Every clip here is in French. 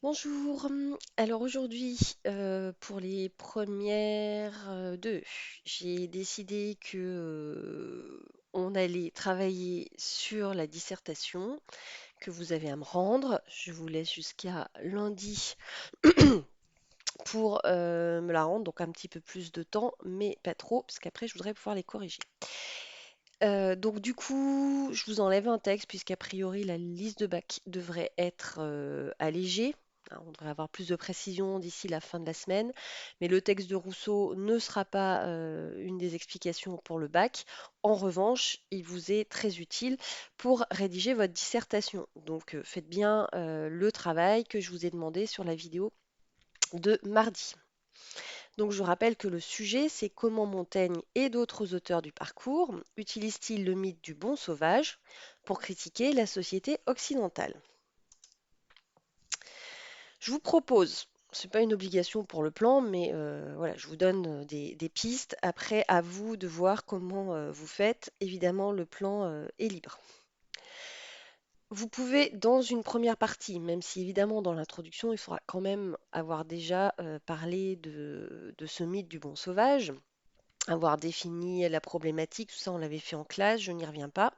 Bonjour. Alors aujourd'hui, pour les premières deux, j'ai décidé que on allait travailler sur la dissertation que vous avez à me rendre. Je vous laisse jusqu'à lundi pour me la rendre, donc un petit peu plus de temps, mais pas trop, parce qu'après je voudrais pouvoir les corriger. Donc du coup, je vous enlève un texte puisqu'a priori la liste de bac devrait être allégée. Hein, on devrait avoir plus de précision d'ici la fin de la semaine. Mais le texte de Rousseau ne sera pas une des explications pour le bac. En revanche, il vous est très utile pour rédiger votre dissertation. Donc faites bien le travail que je vous ai demandé sur la vidéo de mardi. Donc je rappelle que le sujet, c'est comment Montaigne et d'autres auteurs du parcours utilisent-ils le mythe du bon sauvage pour critiquer la société occidentale. Je vous propose, ce n'est pas une obligation pour le plan, mais voilà, je vous donne des pistes. Après, à vous de voir comment vous faites. Évidemment, le plan est libre. Vous pouvez, dans une première partie, même si évidemment dans l'introduction, il faudra quand même avoir déjà parlé de ce mythe du bon sauvage, avoir défini la problématique, tout ça on l'avait fait en classe, je n'y reviens pas.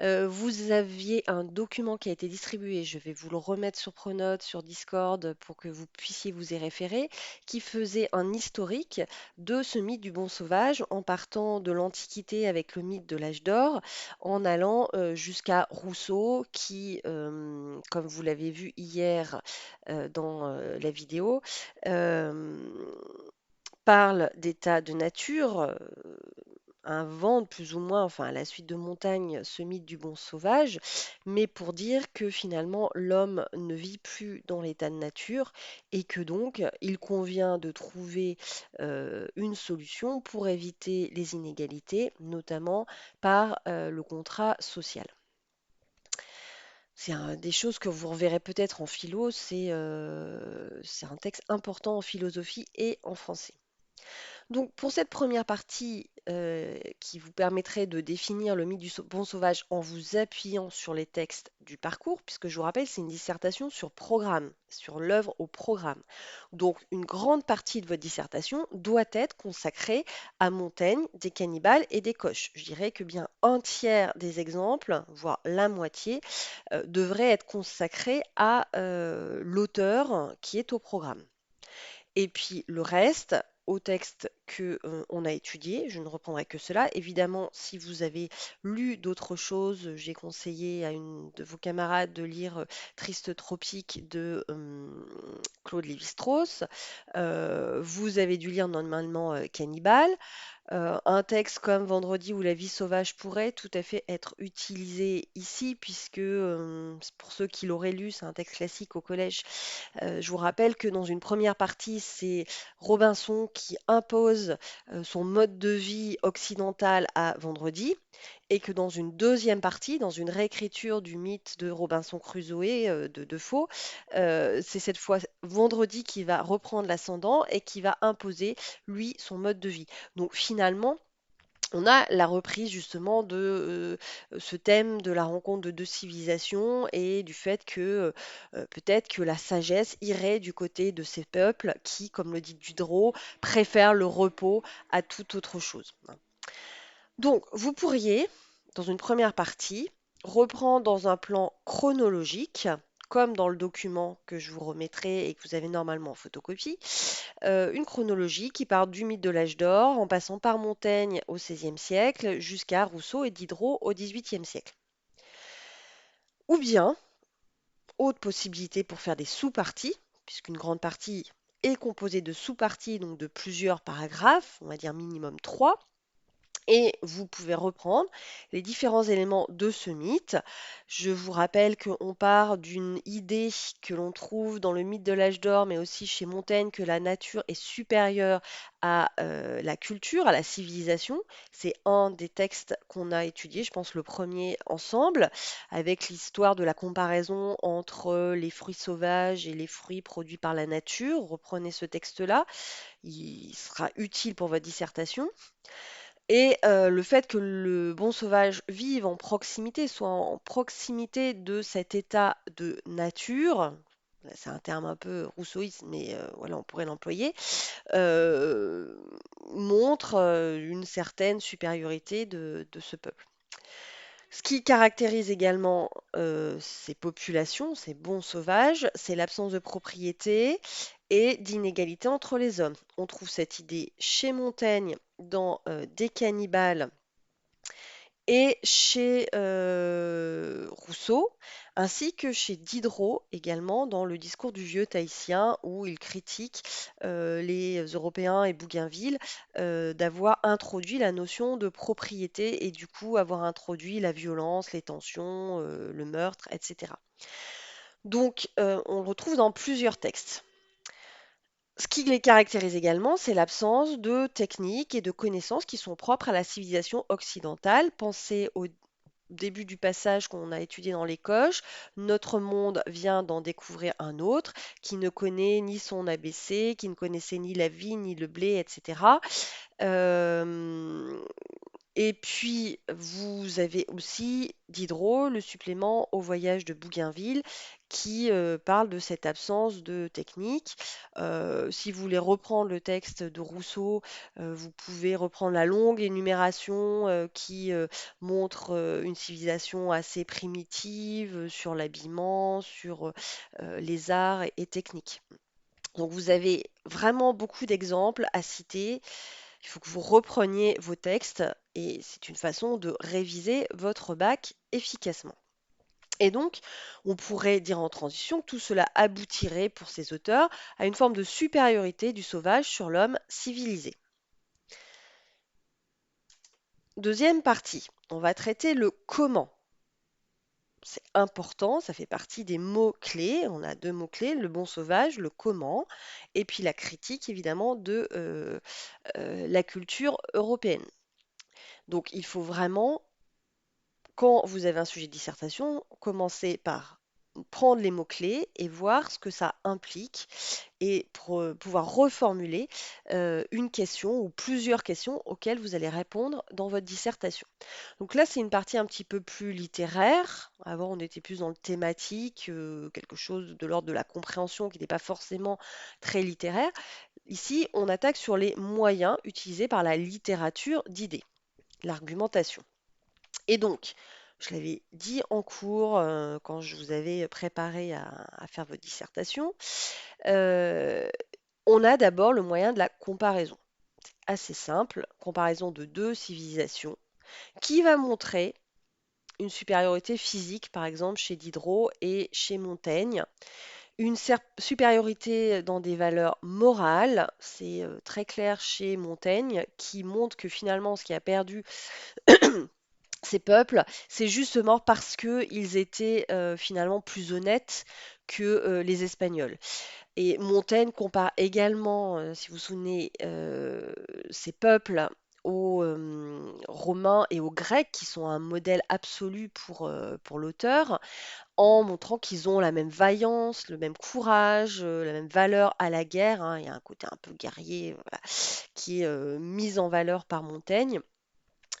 Vous aviez un document qui a été distribué, je vais vous le remettre sur Pronote, sur Discord, pour que vous puissiez vous y référer, qui faisait un historique de ce mythe du bon sauvage en partant de l'Antiquité avec le mythe de l'âge d'or, en allant jusqu'à Rousseau qui, comme vous l'avez vu hier dans la vidéo, euh, parle d'état de nature, invente plus ou moins, enfin à la suite de Montaigne, ce mythe du bon sauvage, mais pour dire que finalement l'homme ne vit plus dans l'état de nature et que donc il convient de trouver une solution pour éviter les inégalités, notamment par le contrat social. Des choses que vous reverrez peut-être en philo, c'est un texte important en philosophie et en français. Donc pour cette première partie qui vous permettrait de définir le mythe du bon sauvage en vous appuyant sur les textes du parcours, puisque je vous rappelle, c'est une dissertation sur programme, sur l'œuvre au programme. Donc une grande partie de votre dissertation doit être consacrée à Montaigne, des cannibales et des coches. Je dirais que bien un tiers des exemples, voire la moitié, devrait être consacré à l'auteur qui est au programme. Et puis le reste, au texte que on a étudié, je ne reprendrai que cela. Évidemment, si vous avez lu d'autres choses, j'ai conseillé à une de vos camarades de lire Triste Tropique de Claude Lévi-Strauss. Vous avez dû lire normalement Cannibal. Un texte comme Vendredi ou La vie sauvage pourrait tout à fait être utilisé ici, puisque pour ceux qui l'auraient lu, c'est un texte classique au collège. Je vous rappelle que dans une première partie, c'est Robinson qui impose son mode de vie occidental à Vendredi, et que dans une deuxième partie, dans une réécriture du mythe de Robinson Crusoe de Defoe, c'est cette fois Vendredi qui va reprendre l'ascendant et qui va imposer, lui, son mode de vie. Donc finalement, on a la reprise justement de ce thème de la rencontre de deux civilisations et du fait que peut-être que la sagesse irait du côté de ces peuples qui, comme le dit Diderot, préfèrent le repos à toute autre chose. Donc, vous pourriez, dans une première partie, reprendre dans un plan chronologique, comme dans le document que je vous remettrai et que vous avez normalement en photocopie, une chronologie qui part du mythe de l'âge d'or, en passant par Montaigne au XVIe siècle, jusqu'à Rousseau et Diderot au XVIIIe siècle. Ou bien, autre possibilité pour faire des sous-parties, puisqu'une grande partie est composée de sous-parties, donc de plusieurs paragraphes, on va dire minimum 3. Et vous pouvez reprendre les différents éléments de ce mythe. Je vous rappelle qu'on part d'une idée que l'on trouve dans le mythe de l'âge d'or, mais aussi chez Montaigne, que la nature est supérieure à la culture, à la civilisation. C'est un des textes qu'on a étudié, je pense le premier ensemble, avec l'histoire de la comparaison entre les fruits sauvages et les fruits produits par la nature. Reprenez ce texte-là, il sera utile pour votre dissertation. Et le fait que le bon sauvage vive en proximité, soit en proximité de cet état de nature, c'est un terme un peu rousseauiste, mais voilà, on pourrait l'employer, euh, montre une certaine supériorité de ce peuple. Ce qui caractérise également ces populations, ces bons sauvages, c'est l'absence de propriété et d'inégalité entre les hommes. On trouve cette idée chez Montaigne dans Des cannibales et chez Rousseau, ainsi que chez Diderot également dans le discours du vieux Tahitien, où il critique les Européens et Bougainville d'avoir introduit la notion de propriété et du coup avoir introduit la violence, les tensions, le meurtre, etc. Donc on le retrouve dans plusieurs textes. Ce qui les caractérise également, c'est l'absence de techniques et de connaissances qui sont propres à la civilisation occidentale. Pensez au début du passage qu'on a étudié dans les coches, notre monde vient d'en découvrir un autre qui ne connaît ni son ABC, qui ne connaissait ni la vie, ni le blé, etc. Euh, et puis, vous avez aussi Diderot, le supplément au voyage de Bougainville, qui parle de cette absence de technique. Si vous voulez reprendre le texte de Rousseau, vous pouvez reprendre la longue énumération qui montre une civilisation assez primitive sur l'habillement, sur les arts et techniques. Donc vous avez vraiment beaucoup d'exemples à citer. Il faut que vous repreniez vos textes et c'est une façon de réviser votre bac efficacement. Et donc, on pourrait dire en transition que tout cela aboutirait pour ces auteurs à une forme de supériorité du sauvage sur l'homme civilisé. Deuxième partie, on va traiter le comment. C'est important, ça fait partie des mots-clés. On a deux mots-clés, le bon sauvage, le comment, et puis la critique évidemment de la culture européenne. Donc il faut vraiment, quand vous avez un sujet de dissertation, commencez par prendre les mots-clés et voir ce que ça implique et pour pouvoir reformuler une question ou plusieurs questions auxquelles vous allez répondre dans votre dissertation. Donc là, c'est une partie un petit peu plus littéraire. Avant, on était plus dans le thématique, quelque chose de l'ordre de la compréhension qui n'est pas forcément très littéraire. Ici, on attaque sur les moyens utilisés par la littérature d'idées, l'argumentation. Et donc, je l'avais dit en cours quand je vous avais préparé à faire votre dissertation, euh, on a d'abord le moyen de la comparaison. Assez simple, comparaison de deux civilisations qui va montrer une supériorité physique, par exemple chez Diderot et chez Montaigne, une supériorité dans des valeurs morales, c'est très clair chez Montaigne, qui montre que finalement ce qui a perdu ces peuples, c'est justement parce qu'ils étaient finalement plus honnêtes que les Espagnols. Et Montaigne compare également, si vous vous souvenez, ces peuples aux Romains et aux Grecs, qui sont un modèle absolu pour l'auteur, en montrant qu'ils ont la même vaillance, le même courage, la même valeur à la guerre, hein. Il y a un côté un peu guerrier, voilà, qui est mis en valeur par Montaigne.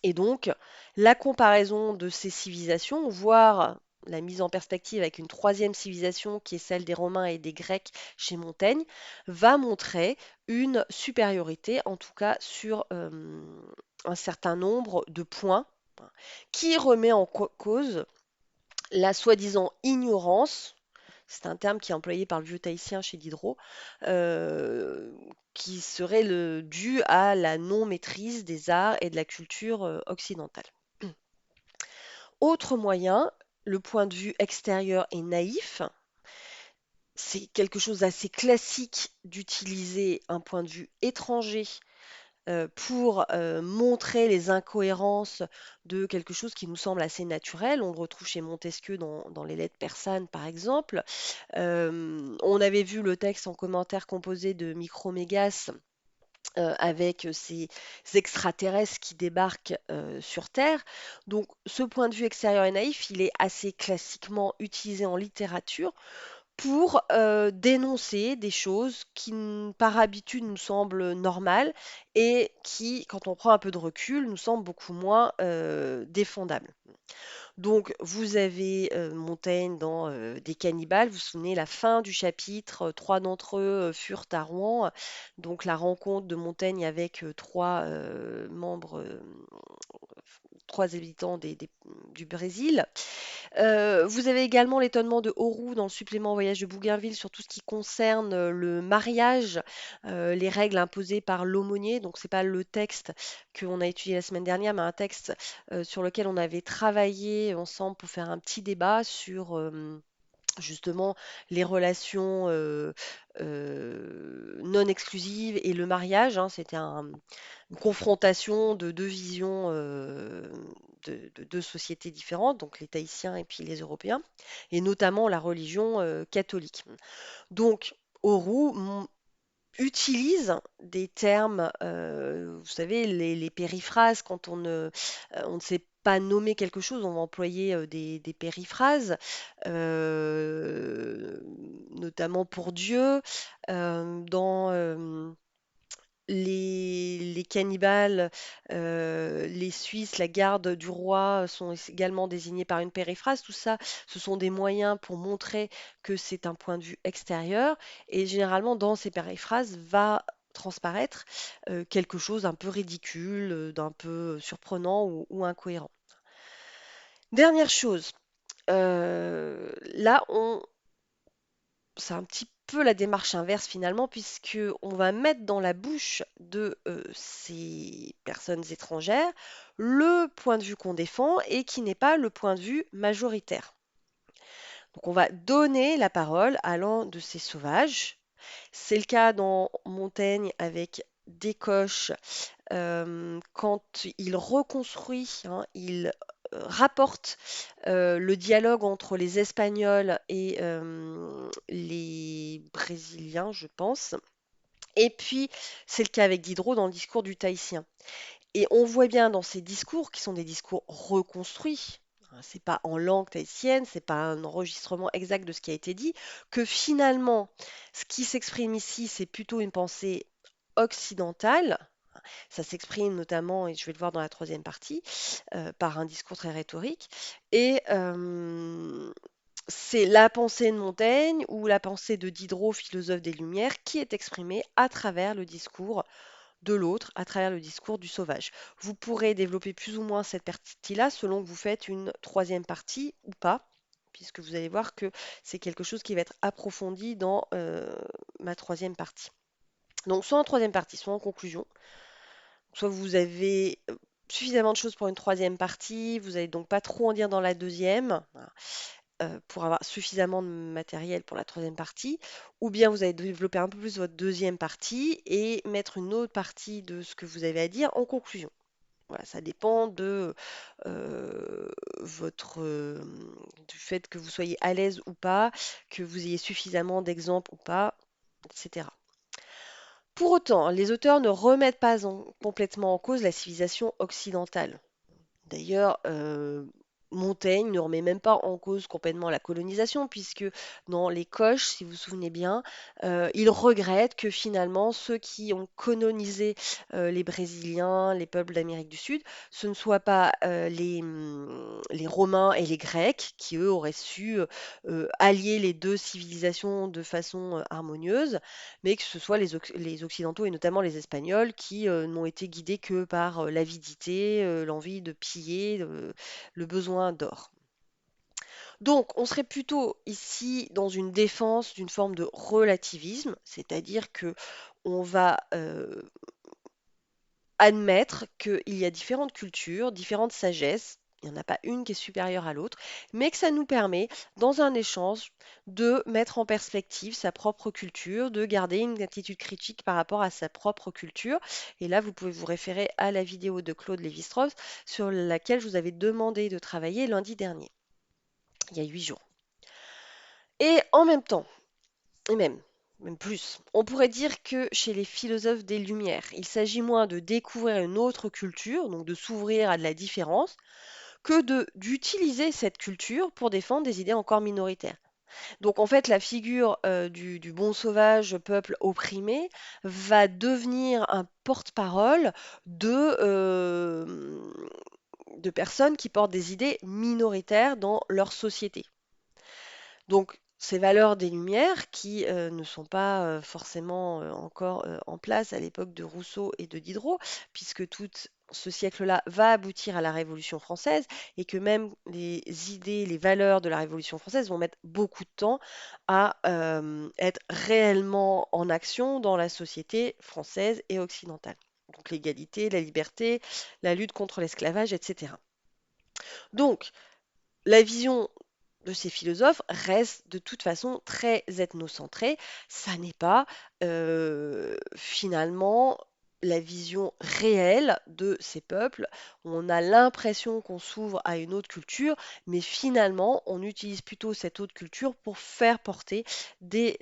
Et donc, la comparaison de ces civilisations, voire la mise en perspective avec une troisième civilisation qui est celle des Romains et des Grecs chez Montaigne, va montrer une supériorité, en tout cas sur un certain nombre de points, hein, qui remet en cause la soi-disant ignorance, c'est un terme qui est employé par le vieux Tahitien chez Diderot, euh, qui serait dû à la non-maîtrise des arts et de la culture occidentale. Autre moyen, le point de vue extérieur et naïf, c'est quelque chose d'assez classique d'utiliser un point de vue étranger pour montrer les incohérences de quelque chose qui nous semble assez naturel. On le retrouve chez Montesquieu dans les lettres persanes, par exemple. On avait vu le texte en commentaire composé de Micromégas avec ces extraterrestres qui débarquent sur Terre. Donc ce point de vue extérieur et naïf, il est assez classiquement utilisé en littérature pour dénoncer des choses qui, par habitude, nous semblent normales et qui, quand on prend un peu de recul, nous semblent beaucoup moins défendables. Donc, vous avez Montaigne dans Des cannibales. Vous vous souvenez, la fin du chapitre, trois d'entre eux furent à Rouen. Donc, la rencontre de Montaigne avec trois membres, trois habitants du Brésil. Vous avez également l'étonnement de Auroux dans le supplément Voyage de Bougainville sur tout ce qui concerne le mariage, les règles imposées par l'aumônier. Donc, c'est pas le texte qu'on a étudié la semaine dernière, mais un texte sur lequel on avait travaillé ensemble pour faire un petit débat sur justement les relations non exclusives et le mariage, hein. C'était une confrontation de deux visions de deux sociétés différentes, donc les Tahitiens et puis les Européens, et notamment la religion catholique. Donc, Auroux utilise des termes, vous savez, les périphrases, quand on ne sait pas nommer quelque chose, on va employer des périphrases, notamment pour Dieu. Dans les cannibales, les Suisses, la garde du roi sont également désignés par une périphrase. Tout ça, ce sont des moyens pour montrer que c'est un point de vue extérieur. Et généralement, dans ces périphrases, va transparaître quelque chose d'un peu ridicule, d'un peu surprenant ou incohérent. Dernière chose, là, c'est un petit peu la démarche inverse finalement, puisque on va mettre dans la bouche de ces personnes étrangères le point de vue qu'on défend et qui n'est pas le point de vue majoritaire. Donc on va donner la parole à l'un de ces sauvages. C'est le cas dans Montaigne avec Descoches quand il reconstruit, hein, il rapporte le dialogue entre les Espagnols et les Brésiliens, je pense. Et puis, c'est le cas avec Diderot dans le discours du Tahitien. Et on voit bien dans ces discours, qui sont des discours reconstruits, hein, c'est pas en langue tahitienne, c'est pas un enregistrement exact de ce qui a été dit, que finalement, ce qui s'exprime ici, c'est plutôt une pensée occidentale. Ça s'exprime notamment, et je vais le voir dans la troisième partie, par un discours très rhétorique. Et c'est la pensée de Montaigne ou la pensée de Diderot, philosophe des Lumières, qui est exprimée à travers le discours de l'autre, à travers le discours du sauvage. Vous pourrez développer plus ou moins cette partie-là selon que vous faites une troisième partie ou pas, puisque vous allez voir que c'est quelque chose qui va être approfondi dans ma troisième partie. Donc soit en troisième partie, soit en conclusion. Soit vous avez suffisamment de choses pour une troisième partie, vous n'allez donc pas trop en dire dans la deuxième, voilà, pour avoir suffisamment de matériel pour la troisième partie, ou bien vous allez développer un peu plus votre deuxième partie et mettre une autre partie de ce que vous avez à dire en conclusion. Voilà, ça dépend de du fait que vous soyez à l'aise ou pas, que vous ayez suffisamment d'exemples ou pas, etc. Pour autant, les auteurs ne remettent pas complètement en cause la civilisation occidentale. D'ailleurs, Montaigne ne remet même pas en cause complètement la colonisation, puisque dans Les Coches, si vous vous souvenez bien, il regrette que finalement ceux qui ont colonisé les Brésiliens, les peuples d'Amérique du Sud, ce ne soient pas les Romains et les Grecs, qui eux auraient su allier les deux civilisations de façon harmonieuse, mais que ce soit les Occidentaux et notamment les Espagnols qui n'ont été guidés que par l'avidité, l'envie de piller, le besoin d'or. Donc, on serait plutôt ici dans une défense d'une forme de relativisme, c'est-à-dire que on va admettre qu'il y a différentes cultures, différentes sagesses. Il n'y en a pas une qui est supérieure à l'autre, mais que ça nous permet, dans un échange, de mettre en perspective sa propre culture, de garder une attitude critique par rapport à sa propre culture. Et là, vous pouvez vous référer à la vidéo de Claude Lévi-Strauss sur laquelle je vous avais demandé de travailler lundi dernier, il y a 8 jours. Et en même temps, et même plus, on pourrait dire que chez les philosophes des Lumières, il s'agit moins de découvrir une autre culture, donc de s'ouvrir à de la différence, que d'utiliser cette culture pour défendre des idées encore minoritaires. Donc en fait, la figure du bon sauvage, peuple opprimé, va devenir un porte-parole de, de personnes qui portent des idées minoritaires dans leur société. Donc, ces valeurs des Lumières, qui ne sont pas forcément encore en place à l'époque de Rousseau et de Diderot, puisque tout ce siècle-là va aboutir à la Révolution française, et que même les idées, les valeurs de la Révolution française vont mettre beaucoup de temps à être réellement en action dans la société française et occidentale. Donc l'égalité, la liberté, la lutte contre l'esclavage, etc. Donc, la vision de ces philosophes reste de toute façon très ethnocentrée. Ça n'est pas finalement la vision réelle de ces peuples. On a l'impression qu'on s'ouvre à une autre culture, mais finalement, on utilise plutôt cette autre culture pour faire porter des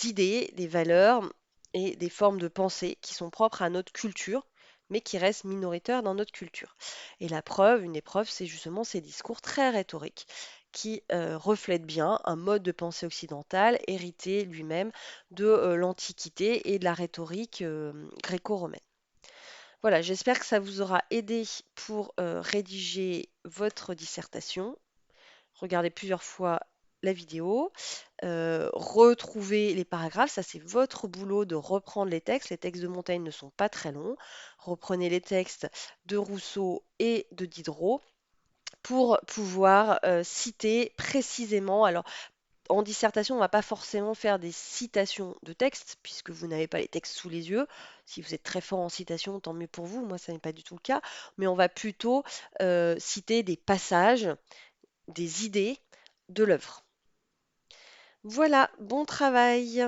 idées, des valeurs et des formes de pensée qui sont propres à notre culture, mais qui restent minoritaires dans notre culture. Et la preuve, une épreuve, c'est justement ces discours très rhétoriques qui reflètent bien un mode de pensée occidental hérité lui-même de l'Antiquité et de la rhétorique gréco-romaine. Voilà, j'espère que ça vous aura aidé pour rédiger votre dissertation. Regardez plusieurs fois la vidéo, retrouvez les paragraphes, ça c'est votre boulot de reprendre les textes. Les textes de Montaigne ne sont pas très longs. Reprenez les textes de Rousseau et de Diderot pour pouvoir citer précisément. Alors, en dissertation, on ne va pas forcément faire des citations de textes, puisque vous n'avez pas les textes sous les yeux. Si vous êtes très fort en citation, tant mieux pour vous. Moi, ça n'est pas du tout le cas. Mais on va plutôt citer des passages, des idées de l'œuvre. Voilà, bon travail.